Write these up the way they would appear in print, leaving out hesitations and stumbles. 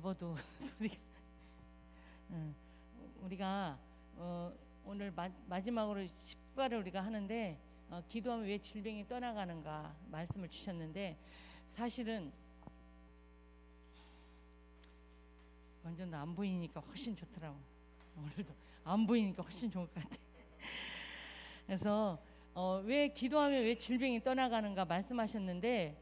잡아도 소리가. 우리가 오늘 마지막으로 10과를 우리가 하는데 기도하면 왜 질병이 떠나가는가 말씀을 주셨는데, 사실은 완전 안 보이니까 훨씬 좋더라고. 오늘도 안 보이니까 훨씬 좋을 것 같아. 그래서 왜 기도하면 왜 질병이 떠나가는가 말씀하셨는데,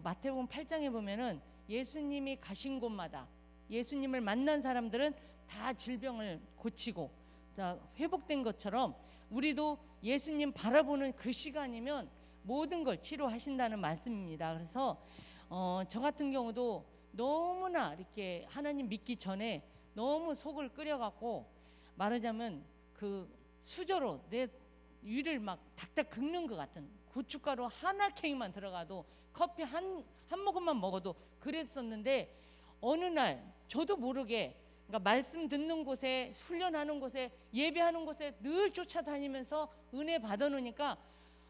마태복음 8장에 보면은 예수님이 가신 곳마다 예수님을 만난 사람들은 다 질병을 고치고 다 회복된 것처럼 우리도 예수님 바라보는 그 시간이면 모든 걸 치료하신다는 말씀입니다. 그래서 저 같은 경우도 너무나 이렇게 하나님 믿기 전에 너무 속을 끓여갖고, 말하자면 그 수저로 내 위를 막 닥닥 긁는 것 같은, 고춧가루 한 알갱이만 들어가도 커피 한 모금만 먹어도 그랬었는데, 어느 날 저도 모르게, 그러니까 말씀 듣는 곳에, 훈련하는 곳에, 예배하는 곳에 늘 쫓아다니면서 은혜 받아놓으니까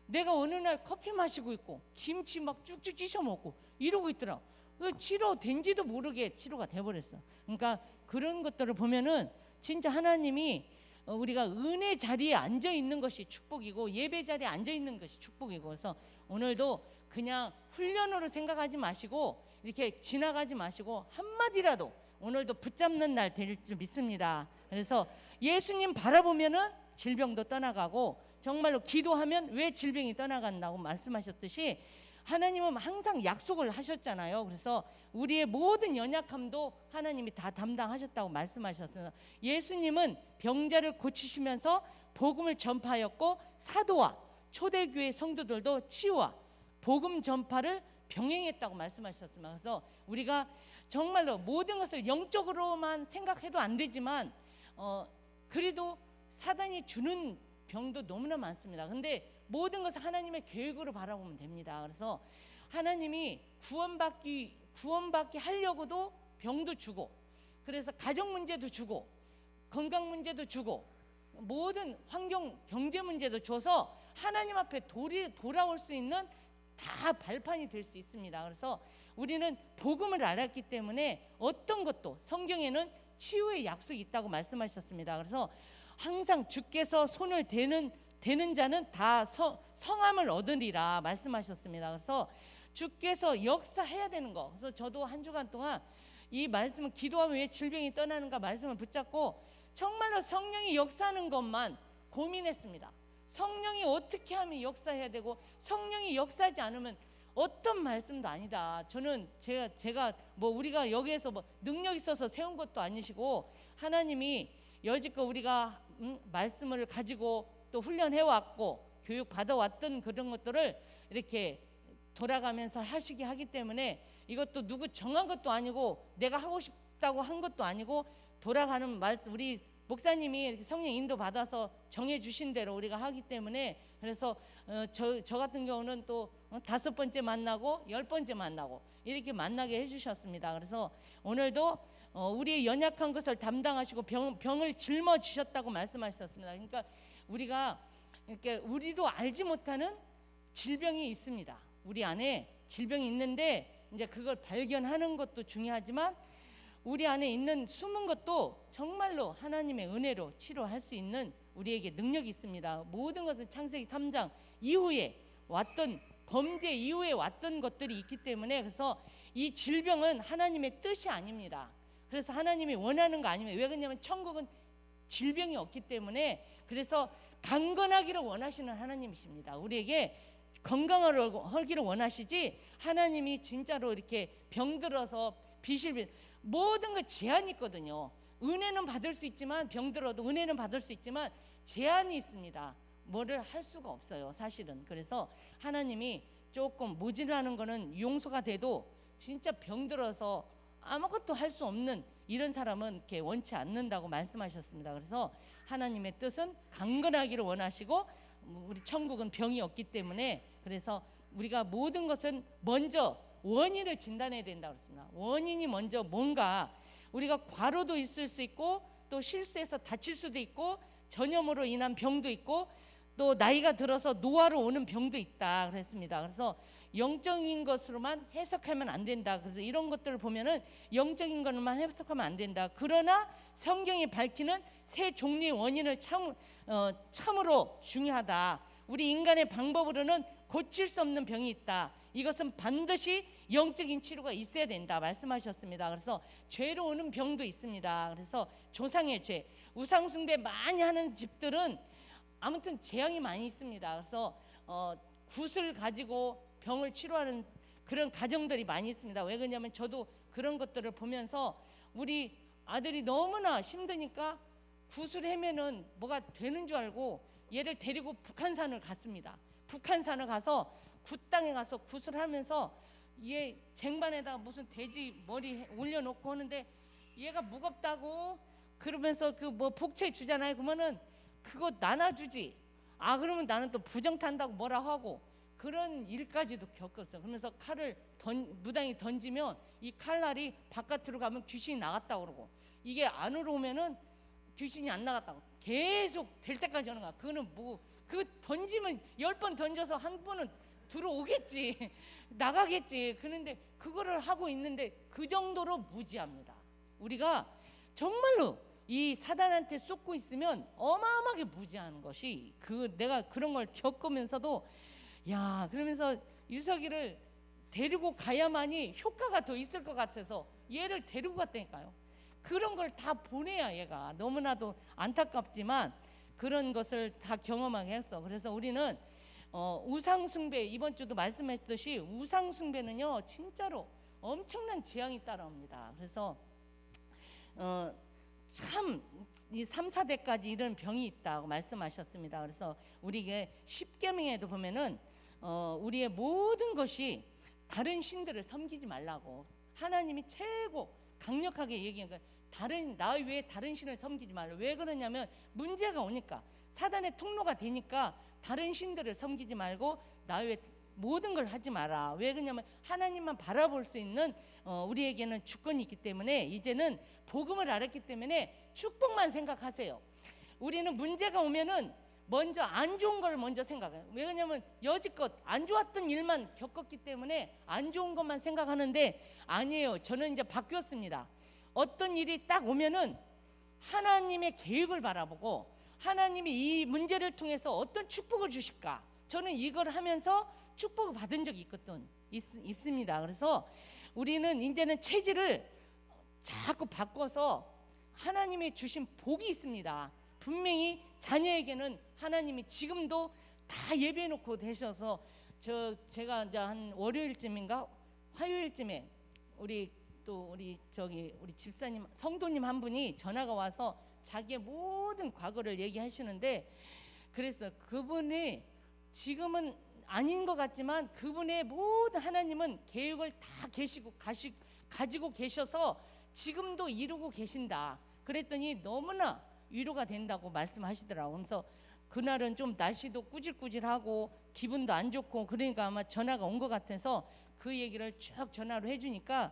내가 어느 날 커피 마시고 있고 김치 막 쭉쭉 찢어 먹고 이러고 있더라. 그 치료된지도 모르게 치료가 돼버렸어. 그러니까 그런 것들을 보면은 진짜 하나님이 우리가 은혜 자리에 앉아 있는 것이 축복이고 예배 자리에 앉아 있는 것이 축복이고, 그래서 오늘도 그냥 훈련으로 생각하지 마시고 이렇게 지나가지 마시고 한마디라도 오늘도 붙잡는 날 될 줄 믿습니다. 그래서 예수님 바라보면은 질병도 떠나가고, 정말로 기도하면 왜 질병이 떠나간다고 말씀하셨듯이 하나님은 항상 약속을 하셨잖아요. 그래서 우리의 모든 연약함도 하나님이 다 담당하셨다고 말씀하셨어요. 예수님은 병자를 고치시면서 복음을 전파하였고, 사도와 초대교회 성도들도 치유와 복음 전파를 병행했다고 말씀하셨습니다. 그래서 우리가 정말로 모든 것을 영적으로만 생각해도 안 되지만 그래도 사단이 주는 병도 너무나 많습니다. 근데 모든 것을 하나님의 계획으로 바라보면 됩니다. 그래서 하나님이 구원받기 하려고도 병도 주고, 그래서 가정 문제도 주고 건강 문제도 주고 모든 환경 경제 문제도 줘서 하나님 앞에 돌아올 수 있는 다 발판이 될 수 있습니다. 그래서 우리는 복음을 알았기 때문에 어떤 것도, 성경에는 치유의 약속이 있다고 말씀하셨습니다. 그래서 항상 주께서 손을 대는 자는 다 성함을 얻으리라 말씀하셨습니다. 그래서 주께서 역사해야 되는 거. 그래서 저도 한 주간 동안 이 말씀을, 기도하면 왜 질병이 떠나는가 말씀을 붙잡고 정말로 성령이 역사하는 것만 고민했습니다. 성령이 어떻게 하면 역사해야 되고, 성령이 역사하지 않으면 어떤 말씀도 아니다. 저는 제가 뭐 우리가 여기에서 뭐 능력 있어서 세운 것도 아니시고, 하나님이 여지껏 우리가 말씀을 가지고 또 훈련해 왔고 교육 받아 왔던 그런 것들을 이렇게 돌아가면서 하기 때문에, 이것도 누구 정한 것도 아니고 내가 하고 싶다고 한 것도 아니고, 돌아가는 말씀, 우리 목사님이 성령 인도 받아서 정해 주신 대로 우리가 하기 때문에, 그래서 저 같은 경우는 또 5번째 만나고 10번째 만나고 이렇게 만나게 해주셨습니다. 그래서 오늘도 우리의 연약한 것을 담당하시고 병을 짊어지셨다고 말씀하셨습니다. 그러니까 우리가 이렇게 우리도 알지 못하는 질병이 있습니다. 우리 안에 질병이 있는데 이제 그걸 발견하는 것도 중요하지만, 우리 안에 있는 숨은 것도 정말로 하나님의 은혜로 치료할 수 있는 우리에게 능력이 있습니다. 모든 것은 창세기 3장 이후에 왔던, 범죄 이후에 왔던 것들이 있기 때문에, 그래서 이 질병은 하나님의 뜻이 아닙니다. 그래서 하나님이 원하는 거 아니면, 왜 그러냐면 천국은 질병이 없기 때문에, 그래서 강건하기를 원하시는 하나님이십니다. 우리에게 건강하기를 원하시지, 하나님이 진짜로 이렇게 병들어서 모든 거 제한이 있거든요. 은혜는 받을 수 있지만, 병들어도 은혜는 받을 수 있지만 제한이 있습니다. 뭐를 할 수가 없어요, 사실은. 그래서 하나님이 조금 모질라는 거는 용서가 돼도, 진짜 병들어서 아무것도 할 수 없는 이런 사람은 이렇게 원치 않는다고 말씀하셨습니다. 그래서 하나님의 뜻은 강건하기를 원하시고, 우리 천국은 병이 없기 때문에, 그래서 우리가 모든 것은 먼저 원인을 진단해야 된다고 했습니다. 원인이 먼저 뭔가, 우리가 과로도 있을 수 있고, 또 실수해서 다칠 수도 있고, 전염으로 인한 병도 있고, 또 나이가 들어서 노화로 오는 병도 있다 그랬습니다. 그래서 영적인 것으로만 해석하면 안 된다. 그래서 이런 것들을 보면은 영적인 것만 해석하면 안 된다. 그러나 성경이 밝히는 세 종류의 원인을 참으로 중요하다. 우리 인간의 방법으로는 고칠 수 없는 병이 있다. 이것은 반드시 영적인 치료가 있어야 된다 말씀하셨습니다. 그래서 죄로 오는 병도 있습니다. 그래서 조상의 죄, 우상 숭배 많이 하는 집들은 아무튼 재앙이 많이 있습니다. 그래서 굿을 가지고 병을 치료하는 그런 가정들이 많이 있습니다. 왜 그러냐면 저도 그런 것들을 보면서 우리 아들이 너무나 힘드니까 굿을 하면은 뭐가 되는 줄 알고 얘를 데리고 북한산을 갔습니다. 북한산을 가서 굿 땅에 가서 굿을 하면서 얘 쟁반에다가 무슨 돼지 머리 올려놓고 하는데 얘가 무겁다고 그러면서 그 뭐 복채 주잖아요. 그러면은 그거 나눠주지. 그러면 나는 또 부정 탄다고 뭐라 하고 그런 일까지도 겪었어요. 그러면서 칼을 무당이 던지면 이 칼날이 바깥으로 가면 귀신이 나갔다 그러고 이게 안으로 오면은 귀신이 안 나갔다고 계속 될 때까지 하는 거야. 그거는 뭐 그 던지면 10번 던져서 한 번은 들어오겠지 나가겠지. 그런데 그거를 하고 있는데 그 정도로 무지합니다. 우리가 정말로 이 사단한테 쏟고 있으면 어마어마하게 무지하는 것이 내가 그런 걸 겪으면서도 야 그러면서 유석이를 데리고 가야만이 효과가 더 있을 것 같아서 얘를 데리고 갔다니까요. 그런 걸 다 보내야 얘가 너무나도 안타깝지만 그런 것을 다 경험하게 했어. 그래서 우리는 우상숭배 이번 주도 말씀하셨듯이 우상숭배는요 진짜로 엄청난 재앙이 따라옵니다. 그래서 참 이 3, 4대까지 이런 병이 있다고 말씀하셨습니다. 그래서 우리에게 십계명에도 보면은 우리의 모든 것이 다른 신들을 섬기지 말라고 하나님이 최고 강력하게 얘기한 거예요. 나 외에 다른 신을 섬기지 말라. 왜 그러냐면 문제가 오니까 사단의 통로가 되니까 다른 신들을 섬기지 말고 나 외에 모든 걸 하지 마라. 왜 그러냐면 하나님만 바라볼 수 있는 우리에게는 주권이 있기 때문에 이제는 복음을 알았기 때문에 축복만 생각하세요. 우리는 문제가 오면은 먼저 안 좋은 걸 먼저 생각해요. 왜 그러냐면 여지껏 안 좋았던 일만 겪었기 때문에 안 좋은 것만 생각하는데 아니에요. 저는 이제 바뀌었습니다. 어떤 일이 딱 오면은 하나님의 계획을 바라보고 하나님이 이 문제를 통해서 어떤 축복을 주실까 저는 이걸 하면서 축복을 받은 적이 있습니다. 그래서 우리는 이제는 체질을 자꾸 바꿔서 하나님이 주신 복이 있습니다. 분명히 자녀에게는 하나님이 지금도 다 예배해 놓고 되셔서 제가 이제 한 월요일쯤인가 화요일쯤에 우리 집사님 성도님 한 분이 전화가 와서 자기의 모든 과거를 얘기하시는데 그래서 그분이 지금은 아닌 것 같지만 그분의 모든 하나님은 계획을 다 가지고 계셔서 지금도 이루고 계신다. 그랬더니 너무나 위로가 된다고 말씀하시더라고요. 그래서 그날은 좀 날씨도 꾸질꾸질하고 기분도 안 좋고 그러니까 아마 전화가 온 것 같아서 그 얘기를 쭉 전화로 해주니까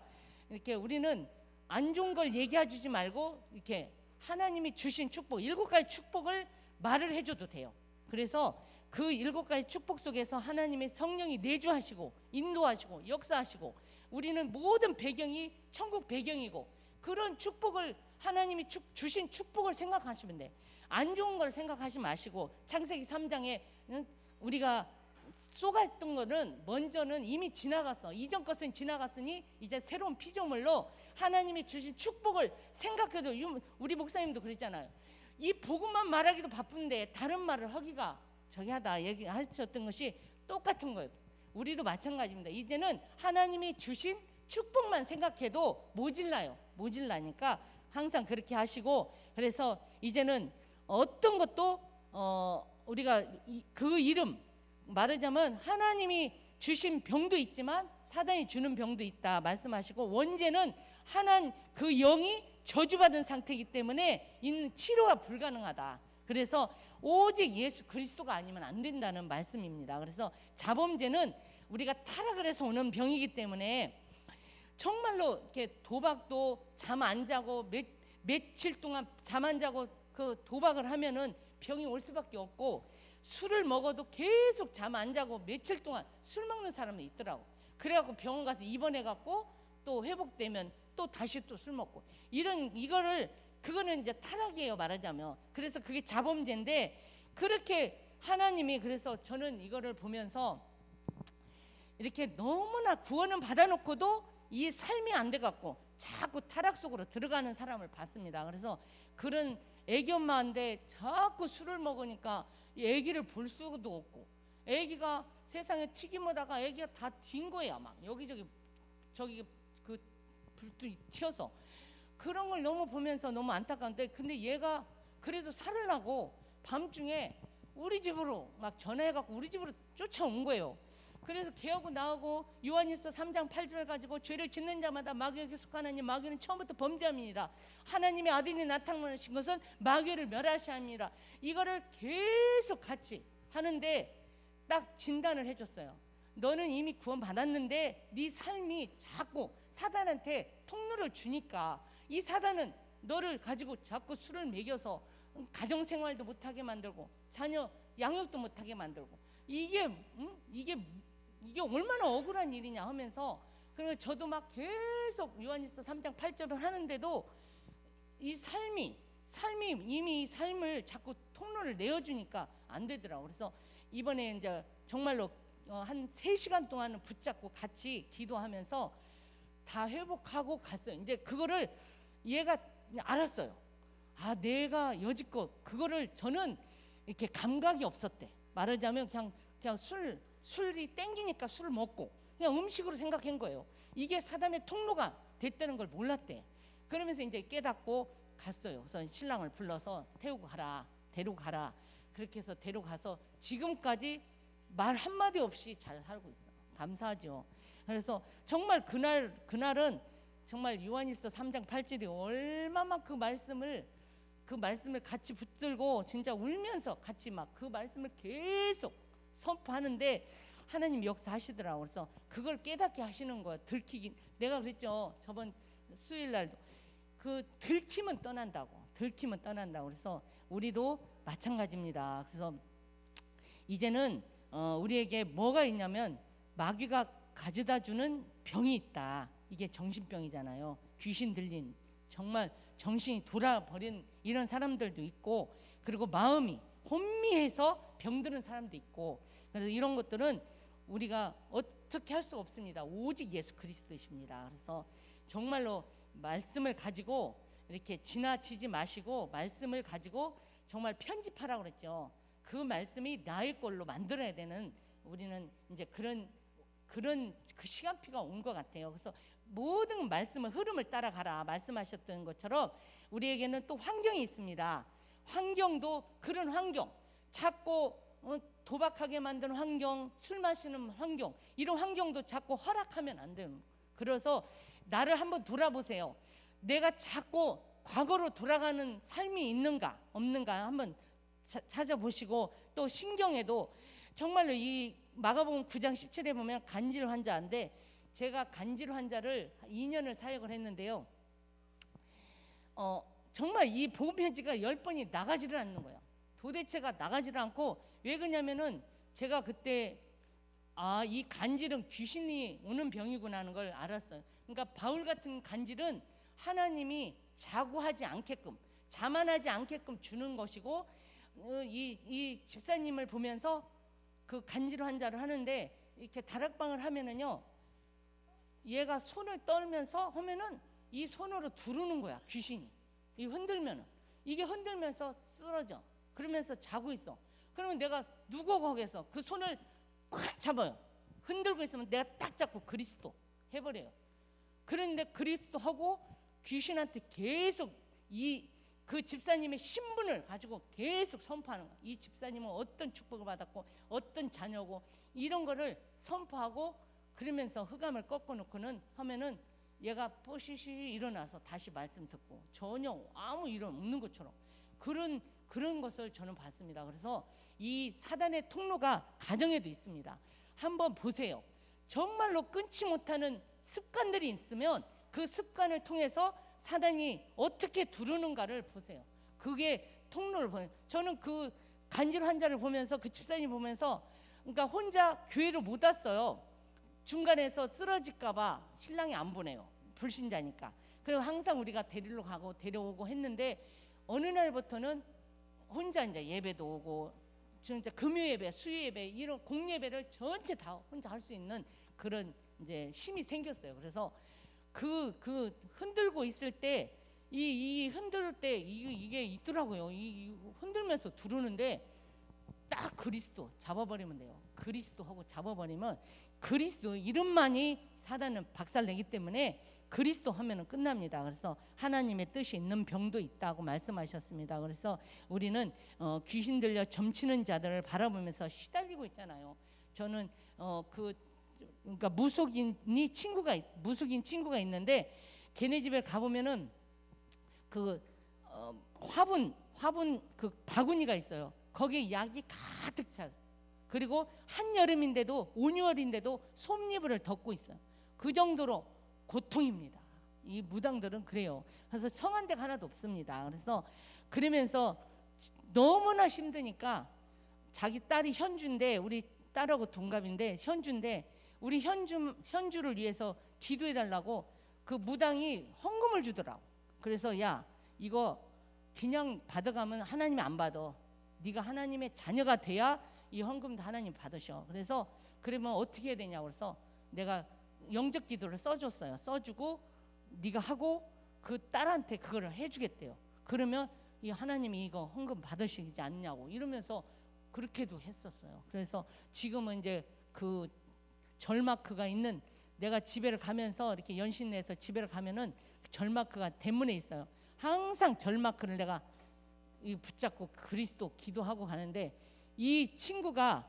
이렇게 우리는 안 좋은 걸 얘기해 주지 말고 이렇게 하나님이 주신 축복 7가지 축복을 말을 해줘도 돼요. 그래서 그 7가지 축복 속에서 하나님의 성령이 내주하시고 인도하시고 역사하시고 우리는 모든 배경이 천국 배경이고 그런 축복을 하나님이 주신 축복을 생각하시면 돼. 안 좋은 걸 생각하지 마시고 창세기 3장에 우리가 쏘갔던 거는 먼저는 이미 지나갔어. 이전 것은 지나갔으니 이제 새로운 피조물로 하나님이 주신 축복을 생각해도 우리 목사님도 그랬잖아요. 이 복음만 말하기도 바쁜데 다른 말을 하기가 저기하다 얘기하셨던 것이 똑같은 거예요. 우리도 마찬가지입니다. 이제는 하나님이 주신 축복만 생각해도 모질라니까 항상 그렇게 하시고 그래서 이제는 어떤 것도 우리가 그 이름 말하자면 하나님이 주신 병도 있지만 사단이 주는 병도 있다 말씀하시고 원죄는 그 영이 저주받은 상태이기 때문에 있는 치료가 불가능하다. 그래서 오직 예수 그리스도가 아니면 안 된다는 말씀입니다. 그래서 자범죄는 우리가 타락을 해서 오는 병이기 때문에 정말로 이렇게 도박도 잠 안 자고 며칠 동안 잠 안 자고 그 도박을 하면은 병이 올 수밖에 없고 술을 먹어도 계속 잠 안 자고 며칠 동안 술 먹는 사람이 있더라고. 그래갖고 병원 가서 입원해갖고 또 회복되면 또 다시 또 술 먹고 그거는 이제 타락이에요, 말하자면. 그래서 그게 자범죄인데, 그렇게 하나님이, 그래서 저는 이거를 보면서 이렇게 너무나 구원은 받아놓고도 이 삶이 안 돼갖고 자꾸 타락 속으로 들어가는 사람을 봤습니다. 그래서 그런 애기 엄마인데 자꾸 술을 먹으니까 이 애기를 볼 수도 없고, 애기가 세상에 튀김하다가 애기가 다 튄 거야. 막 여기저기 저기 그 불도 튀어서, 그런 걸 너무 보면서 너무 안타까운데, 근데 얘가 그래도 살으려고 밤중에 우리 집으로 막 전화해갖고 우리 집으로 쫓아온 거예요. 그래서 개하고 나하고 요한일서 3장 8절 가지고 죄를 짓는 자마다 마귀에게 속하나니 마귀는 처음부터 범죄함이니라. 하나님의 아들이 나타나신 것은 마귀를 멸하시려 함이라. 이거를 계속 같이 하는데 딱 진단을 해줬어요. 너는 이미 구원 받았는데 네 삶이 자꾸 사단한테 통로를 주니까 이 사단은 너를 가지고 자꾸 술을 먹여서 가정생활도 못하게 만들고 자녀 양육도 못하게 만들고, 이게 얼마나 억울한 일이냐 하면서, 그래서 저도 막 계속 요한일서 3장 8절을 하는데도 이 삶이 이미 삶을 자꾸 통로를 내어주니까 안 되더라고. 그래서 이번에 이제 정말로 한 3시간 동안은 붙잡고 같이 기도하면서 다 회복하고 갔어요. 이제 그거를 얘가 알았어요. 아, 내가 여지껏 그거를, 저는 이렇게 감각이 없었대. 말하자면 그냥 술이 땡기니까 술을 먹고 그냥 음식으로 생각한 거예요. 이게 사단의 통로가 됐다는 걸 몰랐대. 그러면서 이제 깨닫고 갔어요. 그래서 신랑을 불러서 태우고 가라, 데리고 가라. 그렇게 해서 데려가서 지금까지 말 한마디 없이 잘 살고 있어요. 감사하죠. 그래서 정말 그날은 정말 요한일서 3장 8절이 얼마나 그 말씀을 같이 붙들고 진짜 울면서 같이 막 그 말씀을 계속 선포하는데 하나님 역사하시더라고. 그래서 그걸 깨닫게 하시는 거예요. 들키긴, 내가 그랬죠, 저번 수요일 날도 그 들키면 떠난다고. 그래서 우리도 마찬가지입니다. 그래서 이제는 우리에게 뭐가 있냐면 마귀가 가져다 주는 병이 있다. 이게 정신병이잖아요. 귀신 들린, 정말 정신이 돌아버린 이런 사람들도 있고, 그리고 마음이 혼미해서 병드는 사람도 있고, 그래서 이런 것들은 우리가 어떻게 할 수가 없습니다. 오직 예수 그리스도이십니다. 그래서 정말로 말씀을 가지고 이렇게 지나치지 마시고 말씀을 가지고 정말 편집하라고 그랬죠. 그 말씀이 나의 걸로 만들어야 되는, 우리는 이제 그런 그 시간표가 온 것 같아요. 그래서 모든 말씀을 흐름을 따라가라 말씀하셨던 것처럼 우리에게는 또 환경이 있습니다. 환경도 그런 환경, 자꾸 도박하게 만드는 환경, 술 마시는 환경, 이런 환경도 자꾸 허락하면 안 돼요. 그래서 나를 한번 돌아보세요. 내가 자꾸 과거로 돌아가는 삶이 있는가 없는가 한번 찾아보시고, 또 신경에도 정말로 이 마가복음 9장 17에 보면 간질 환자인데, 제가 간질 환자를 2년을 사역을 했는데요. 정말 이 복음 편지가 10번이 나가지를 않는 거예요. 도대체가 나가지를 않고, 왜 그러냐면은 제가 그때 이 간질은 귀신이 오는 병이구나 하는 걸 알았어요. 그러니까 바울 같은 간질은 하나님이 자고하지 않게끔, 자만하지 않게끔 주는 것이고, 이 집사님을 보면서 그 간질 환자를 하는데 이렇게 다락방을 하면은요, 얘가 손을 떨면서 하면은 이 손으로 두르는 거야, 귀신이. 이 흔들면은 이게 흔들면서 쓰러져. 그러면서 자고 있어. 그러면 내가 누구 거기서 그 손을 꽉 잡아요. 흔들고 있으면 내가 딱 잡고 그리스도 해버려요. 그런데 그리스도 하고 귀신한테 계속 그 집사님의 신분을 가지고 계속 선포하는 거야. 이 집사님은 어떤 축복을 받았고 어떤 자녀고 이런 거를 선포하고, 그러면서 흑암을 꺾어놓고는 하면은 얘가 뽀시시 일어나서 다시 말씀 듣고 전혀 아무 일 없는 것처럼 그런 것을 저는 봤습니다. 그래서 이 사단의 통로가 가정에도 있습니다. 한번 보세요. 정말로 끊지 못하는 습관들이 있으면 그 습관을 통해서 사단이 어떻게 두르는가를 보세요. 그게 통로를 보는. 저는 그 간질 환자를 보면서 그 집사님 보면서 그러니까 혼자 교회를 못 왔어요. 중간에서 쓰러질까봐 신랑이 안 보내요. 불신자니까. 그리고 항상 우리가 데리러 가고 데려오고 했는데 어느 날부터는 혼자 이제 예배도 오고 진짜 금요 예배, 수요 예배 이런 공예배를 전체 다 혼자 할 수 있는 그런 이제 힘이 생겼어요. 그래서 그 흔들고 있을 때 이 흔들 때 이게 있더라고요. 이 흔들면서 두르는데 딱 그리스도 잡아버리면 돼요. 그리스도 하고 잡아버리면 그리스도 이름만이 사단은 박살내기 때문에 그리스도 하면은 끝납니다. 그래서 하나님의 뜻이 있는 병도 있다고 말씀하셨습니다. 그래서 우리는 귀신 들려 점치는 자들을 바라보면서 시달리고 있잖아요. 저는 그러니까 무속인 친구가 있는데 걔네 집에 가보면은 그 화분 그 바구니가 있어요. 거기에 약이 가득 차. 그리고 한여름인데도 온유월인데도 솜니부를 덮고 있어요. 그 정도로 고통입니다. 이 무당들은 그래요. 그래서 성한 데가 하나도 없습니다. 그래서 그러면서 너무나 힘드니까 자기 딸이 현주인데 우리 딸하고 동갑인데 현주인데 우리 현주를 위해서 기도해 달라고 그 무당이 헌금을 주더라고. 그래서 야 이거 그냥 받아가면 하나님이 안 받아. 네가 하나님의 자녀가 돼야 이 헌금도 하나님 받으셔. 그래서 그러면 어떻게 해야 되냐고 그래서 내가 영적 기도를 써줬어요. 써주고 네가 하고 그 딸한테 그거를 해주겠대요. 그러면 이 하나님이 이거 헌금 받으시지 않냐고 이러면서 그렇게도 했었어요. 그래서 지금은 이제 그 절마크가 있는 내가 집에를 가면서 이렇게 연신내에서 집에를 가면은 절마크가 대문에 있어요. 항상 절마크를 내가 붙잡고 그리스도 기도하고 가는데 이 친구가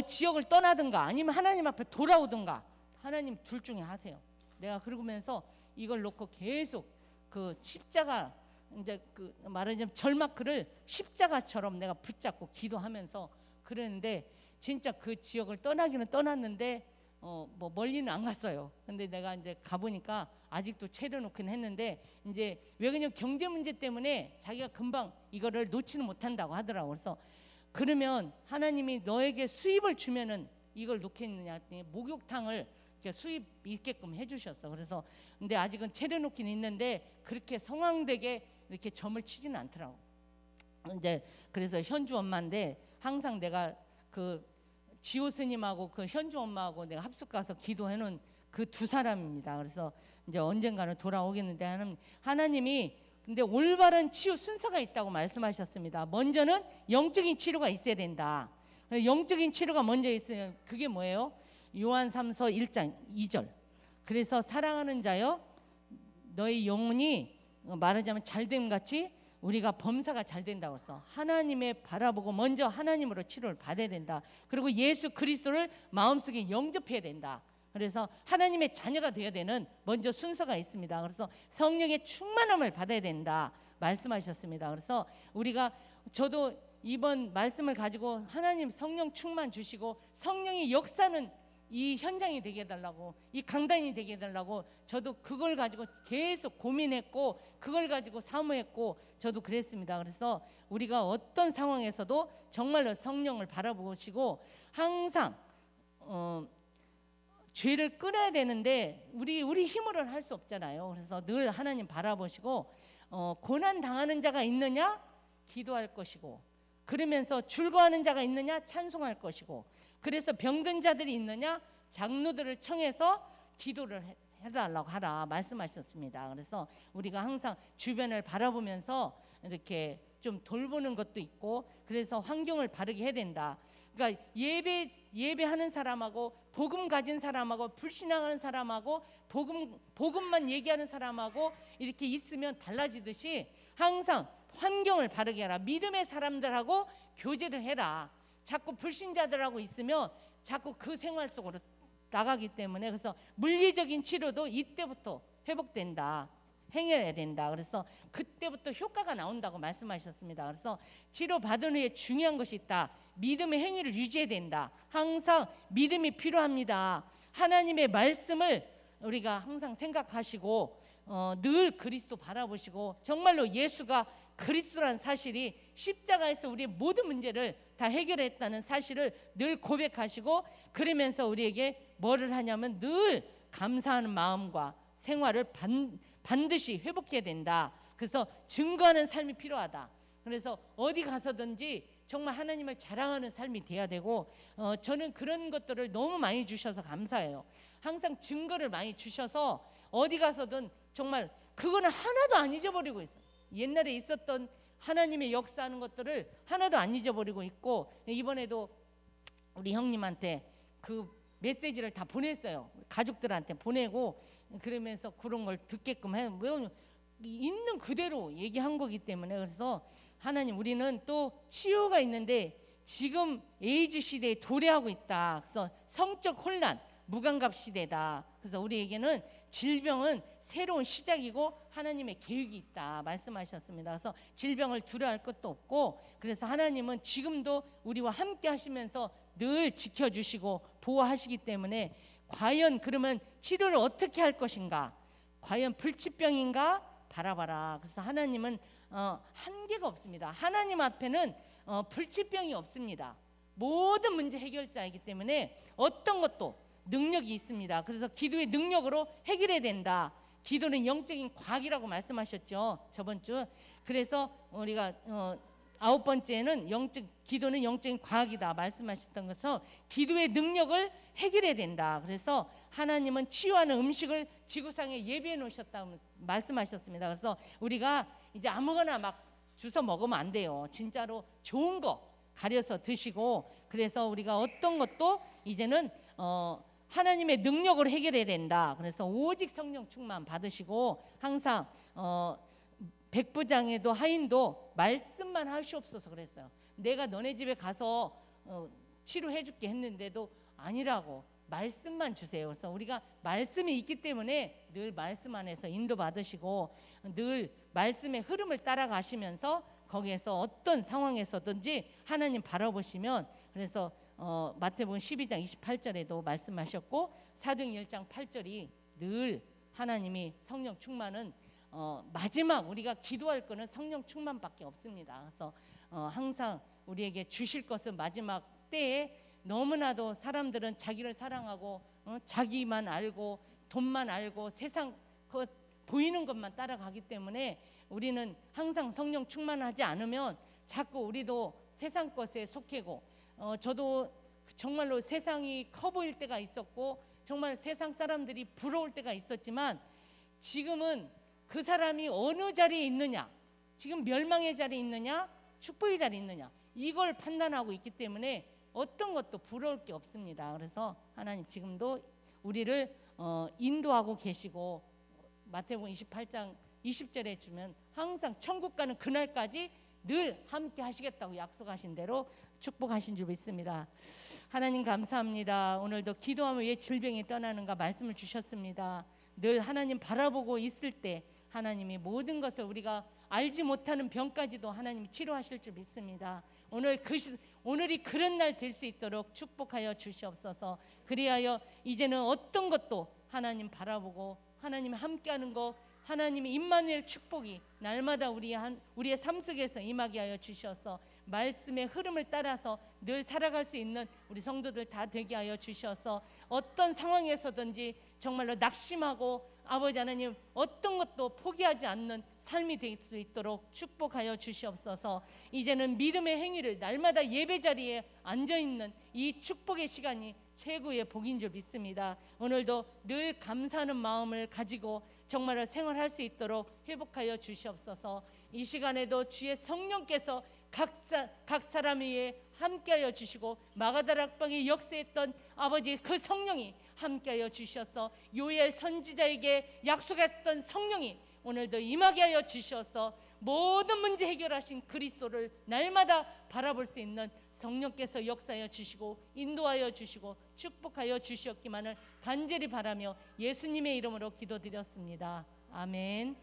지역을 떠나든가 아니면 하나님 앞에 돌아오든가 하나님 둘 중에 하세요. 내가 그러면서 이걸 놓고 계속 그 십자가 이제 그 말하자면 절마크를 십자가처럼 내가 붙잡고 기도하면서 그랬는데 진짜 그 지역을 떠나기는 떠났는데 뭐 멀리는 안 갔어요. 근데 내가 이제 가보니까 아직도 차려놓긴 했는데 이제 왜 그냥 경제 문제 때문에 자기가 금방 이거를 놓지는 못한다고 하더라고. 그래서 그러면 하나님이 너에게 수입을 주면은 이걸 놓겠느냐 했더니 목욕탕을 수입 있게끔 해주셨어. 그래서 근데 아직은 차려놓긴 있는데 그렇게 성황되게 이렇게 점을 치지는 않더라고. 이제 그래서 현주 엄마인데 항상 내가 그 지호 스님하고 그 현주 엄마하고 내가 합숙 가서 기도해놓은 그 두 사람입니다. 그래서 이제 언젠가는 돌아오겠는데 하나님이 근데 올바른 치유 순서가 있다고 말씀하셨습니다. 먼저는 영적인 치료가 있어야 된다. 영적인 치료가 먼저 있어요. 그게 뭐예요? 요한 3서 1장 2절. 그래서 사랑하는 자여 너의 영혼이 말하자면 잘됨 같이 우리가 범사가 잘 된다고 해서 하나님의 바라보고 먼저 하나님으로 치료를 받아야 된다. 그리고 예수 그리스도를 마음속에 영접해야 된다. 그래서 하나님의 자녀가 되어야 되는 먼저 순서가 있습니다. 그래서 성령의 충만함을 받아야 된다 말씀하셨습니다. 그래서 저도 이번 말씀을 가지고 하나님 성령 충만 주시고 성령의 역사는 이 현장이 되게 해달라고 이 강단이 되게 해달라고 저도 그걸 가지고 계속 고민했고 그걸 가지고 사모했고 저도 그랬습니다. 그래서 우리가 어떤 상황에서도 정말로 성령을 바라보시고 항상 죄를 끊어야 되는데 우리 힘으로는 할 수 없잖아요. 그래서 늘 하나님 바라보시고 고난 당하는 자가 있느냐 기도할 것이고 그러면서 즐거워하는 자가 있느냐 찬송할 것이고 그래서 병든 자들이 있느냐 장로들을 청해서 기도를 해달라고 하라 말씀하셨습니다. 그래서 우리가 항상 주변을 바라보면서 이렇게 좀 돌보는 것도 있고 그래서 환경을 바르게 해야 된다. 그러니까 예배하는 사람하고 복음 가진 사람하고 불신앙하는 사람하고 복음만 얘기하는 사람하고 이렇게 있으면 달라지듯이 항상 환경을 바르게 해라. 믿음의 사람들하고 교제를 해라. 자꾸 불신자들하고 있으면 자꾸 그 생활 속으로 나가기 때문에 그래서 물리적인 치료도 이때부터 회복된다. 행해야 된다. 그래서 그때부터 효과가 나온다고 말씀하셨습니다. 그래서 치료받은 후에 중요한 것이 있다. 믿음의 행위를 유지해야 된다. 항상 믿음이 필요합니다. 하나님의 말씀을 우리가 항상 생각하시고 늘 그리스도 바라보시고 정말로 예수가 그리스도라는 사실이 십자가에서 우리의 모든 문제를 다 해결했다는 사실을 늘 고백하시고, 그러면서 우리에게 뭐를 하냐면 늘 감사하는 마음과 생활을 반드시 회복해야 된다. 그래서 증거하는 삶이 필요하다. 그래서 어디 가서든지 정말 하나님을 자랑하는 삶이 돼야 되고, 저는 그런 것들을 너무 많이 주셔서 감사해요. 항상 증거를 많이 주셔서 어디 가서든 정말 그거는 하나도 안 잊어버리고 있어요. 옛날에 있었던 하나님의 역사하는 것들을 하나도 안 잊어버리고 있고, 이번에도 우리 형님한테 그 메시지를 다 보냈어요. 가족들한테 보내고, 그러면서 그런 걸 듣게끔 해. 있는 그대로 얘기한 거기 때문에. 그래서 하나님, 우리는 또 치유가 있는데 지금 에이즈 시대에 도래하고 있다. 그래서 성적 혼란, 무감각 시대다. 그래서 우리에게는 질병은 새로운 시작이고 하나님의 계획이 있다 말씀하셨습니다. 그래서 질병을 두려워할 것도 없고, 그래서 하나님은 지금도 우리와 함께 하시면서 늘 지켜주시고 보호하시기 때문에, 과연 그러면 치료를 어떻게 할 것인가, 과연 불치병인가 바라봐라. 그래서 하나님은 한계가 없습니다. 하나님 앞에는 불치병이 없습니다. 모든 문제 해결자이기 때문에 어떤 것도 능력이 있습니다. 그래서 기도의 능력으로 해결해야 된다. 기도는 영적인 과학이라고 말씀하셨죠, 저번 주. 그래서 우리가 9번째는 기도는 영적인 과학이다 말씀하셨던 것처럼 기도의 능력을 해결해야 된다. 그래서 하나님은 치유하는 음식을 지구상에 예비해 놓으셨다고 말씀하셨습니다. 그래서 우리가 이제 아무거나 막 주워 먹으면 안 돼요. 진짜로 좋은 거 가려서 드시고, 그래서 우리가 어떤 것도 이제는 하나님의 능력으로 해결해야 된다. 그래서 오직 성령 충만 받으시고, 항상 백부장에도 하인도 말씀만 하시옵소서 그랬어요. 내가 너네 집에 가서 치료해 줄게 했는데도 아니라고, 말씀만 주세요. 그래서 우리가 말씀이 있기 때문에 늘 말씀 안에서 인도 받으시고, 늘 말씀의 흐름을 따라가시면서 거기에서 어떤 상황에서든지 하나님 바라보시면, 그래서 마태복음 12장 28절에도 말씀하셨고, 사도행 1장 8절이 늘 하나님이 성령 충만은 마지막 우리가 기도할 거는 성령 충만밖에 없습니다. 그래서 항상 우리에게 주실 것은 마지막 때에, 너무나도 사람들은 자기를 사랑하고 자기만 알고 돈만 알고 세상 보이는 것만 따라가기 때문에, 우리는 항상 성령 충만하지 않으면 자꾸 우리도 세상 것에 속해고, 저도 정말로 세상이 커 보일 때가 있었고 정말 세상 사람들이 부러울 때가 있었지만, 지금은 그 사람이 어느 자리에 있느냐, 지금 멸망의 자리에 있느냐 축복의 자리에 있느냐, 이걸 판단하고 있기 때문에 어떤 것도 부러울 게 없습니다. 그래서 하나님 지금도 우리를 인도하고 계시고, 마태복음 28장 20절에 주면 항상 천국 가는 그날까지 늘 함께 하시겠다고 약속하신 대로 축복하신 줄 믿습니다. 하나님 감사합니다. 오늘도 기도하면 왜 질병이 떠나는가 말씀을 주셨습니다. 늘 하나님 바라보고 있을 때 하나님이 모든 것을, 우리가 알지 못하는 병까지도 하나님이 치료하실 줄 믿습니다. 오늘이 그런 날 될 수 있도록 축복하여 주시옵소서. 그리하여 이제는 어떤 것도 하나님 바라보고 하나님 함께하는 것, 하나님의 임마누엘 축복이 날마다 우리의 삶 속에서 임하게 하여 주셔서 말씀의 흐름을 따라서 늘 살아갈 수 있는 우리 성도들 다 되게 하여 주셔서, 어떤 상황에서든지 정말로 낙심하고 아버지 하나님 어떤 것도 포기하지 않는 삶이 될 수 있도록 축복하여 주시옵소서. 이제는 믿음의 행위를 날마다 예배 자리에 앉아있는 이 축복의 시간이 최고의 복인 줄 믿습니다. 오늘도 늘 감사하는 마음을 가지고 정말로 생활할 수 있도록 회복하여 주시옵소서. 이 시간에도 주의 성령께서 각 사람 위에 함께하여 주시고, 마가다락방에 역사했던 아버지 그 성령이 함께하여 주셔서, 요엘 선지자에게 약속했던 성령이 오늘도 임하게 하여 주셔서 모든 문제 해결하신 그리스도를 날마다 바라볼 수 있는 성령께서 역사하여 주시고 인도하여 주시고 축복하여 주시옵기만을 간절히 바라며 예수님의 이름으로 기도드렸습니다. 아멘.